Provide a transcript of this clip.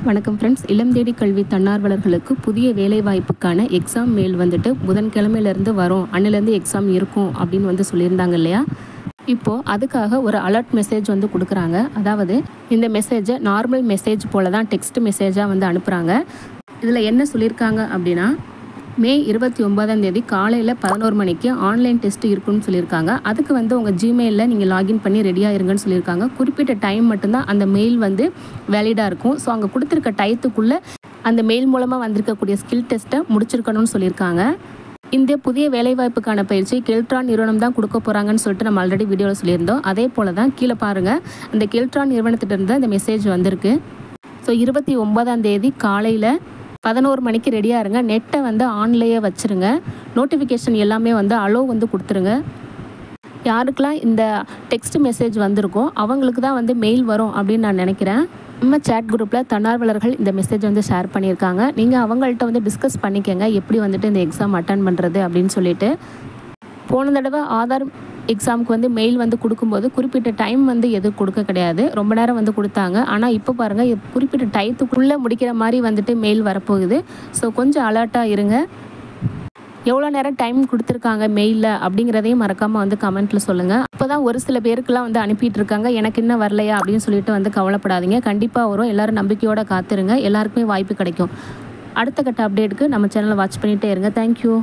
வணக்கம் ஃப்ரெண்ட்ஸ். இளம் தேடி கல்வி தன்னார்வலர்களுக்கு புதிய வேலைவாய்ப்புக்கான எக்ஸாம் மெயில் வந்துட்டு புதன்கிழமையிலேருந்து வரும், அன்னிலேருந்து எக்ஸாம் இருக்கும் அப்படின்னு வந்து சொல்லியிருந்தாங்க இல்லையா. இப்போது அதுக்காக ஒரு அலர்ட் மெசேஜ் வந்து கொடுக்குறாங்க. அதாவது இந்த மெசேஜை நார்மல் மெசேஜ் போல தான் டெக்ஸ்ட் மெசேஜாக வந்து அனுப்புகிறாங்க. இதில் என்ன சொல்லியிருக்காங்க அப்படின்னா, மே 29 காலையில் 11 மணிக்கு ஆன்லைன் டெஸ்ட் இருக்குன்னு சொல்லியிருக்காங்க. அதுக்கு வந்து உங்கள் ஜிமெயிலில் நீங்கள் லாகின் பண்ணி ரெடியாக இருங்கன்னு சொல்லியிருக்காங்க. குறிப்பிட்ட டைம் மட்டும்தான் அந்த மெயில் வந்து வேலிடாக இருக்கும். ஸோ அங்கே கொடுத்துருக்க டயத்துக்குள்ளே அந்த மெயில் மூலமாக வந்திருக்கக்கூடிய ஸ்கில் டெஸ்ட்டை முடிச்சிருக்கணும்னு சொல்லியிருக்காங்க. இந்த புதிய வேலைவாய்ப்புக்கான பயிற்சி கெல்ட்ரான் நிறுவனம் தான் கொடுக்க போகிறாங்கன்னு சொல்லிட்டு நம்ம ஆல்ரெடி வீடியோவில் சொல்லியிருந்தோம். அதே போல் தான் கீழே பாருங்கள், அந்த கெல்ட்ரான் நிறுவனத்திட்டிருந்து இந்த மெசேஜ் வந்திருக்கு. ஸோ 29 காலையில் 11 மணிக்கு ரெடியாக இருங்க. நெட்டை வந்து ஆன்லேயே வச்சுருங்க. நோட்டிஃபிகேஷன் எல்லாமே வந்து அலோ வந்து கொடுத்துருங்க. யாருக்கெல்லாம் இந்த டெக்ஸ்ட் மெசேஜ் வந்திருக்கோ அவங்களுக்கு தான் வந்து மெயில் வரும் அப்படின்னு நான் நினைக்கிறேன். நம்ம சேட் குரூப்பில் தன்னார்வலர்கள் இந்த மெசேஜ் வந்து ஷேர் பண்ணியிருக்காங்க. நீங்கள் அவங்கள்ட்ட வந்து டிஸ்கஸ் பண்ணிக்கங்க எப்படி வந்துட்டு இந்த எக்ஸாம் அட்டன் பண்ணுறது அப்படின்னு சொல்லிட்டு. போன தடவை ஆதார் எக்ஸாமுக்கு வந்து மெயில் வந்து கொடுக்கும்போது குறிப்பிட்ட டைம் வந்து எதுவும் கொடுக்க கிடையாது, ரொம்ப நேரம் வந்து கொடுத்தாங்க. ஆனால் இப்போ பாருங்கள், குறிப்பிட்ட டயத்துக்குள்ளே முடிக்கிற மாதிரி வந்துட்டு மெயில் வரப்போகுது. ஸோ கொஞ்சம் அலர்ட்டாக இருங்க. எவ்வளோ நேரம் டைம் கொடுத்துருக்காங்க மெயிலில் அப்படிங்கிறதையும் மறக்காமல் வந்து கமெண்ட்டில் சொல்லுங்கள். இப்போ தான் ஒரு சில பேருக்குலாம் வந்து அனுப்பிட்டு இருக்காங்க, எனக்கு இன்னும் வரலையா அப்படின்னு சொல்லிட்டு வந்து கவலைப்படாதீங்க. கண்டிப்பாக வரும். எல்லோரும் நம்பிக்கையோடு காத்துருங்க. எல்லாருக்குமே வாய்ப்பு கிடைக்கும். அடுத்த கட்ட அப்டேட்டுக்கு நம்ம சேனலை வாட்ச் பண்ணிகிட்டே இருங்க. தேங்க்யூ.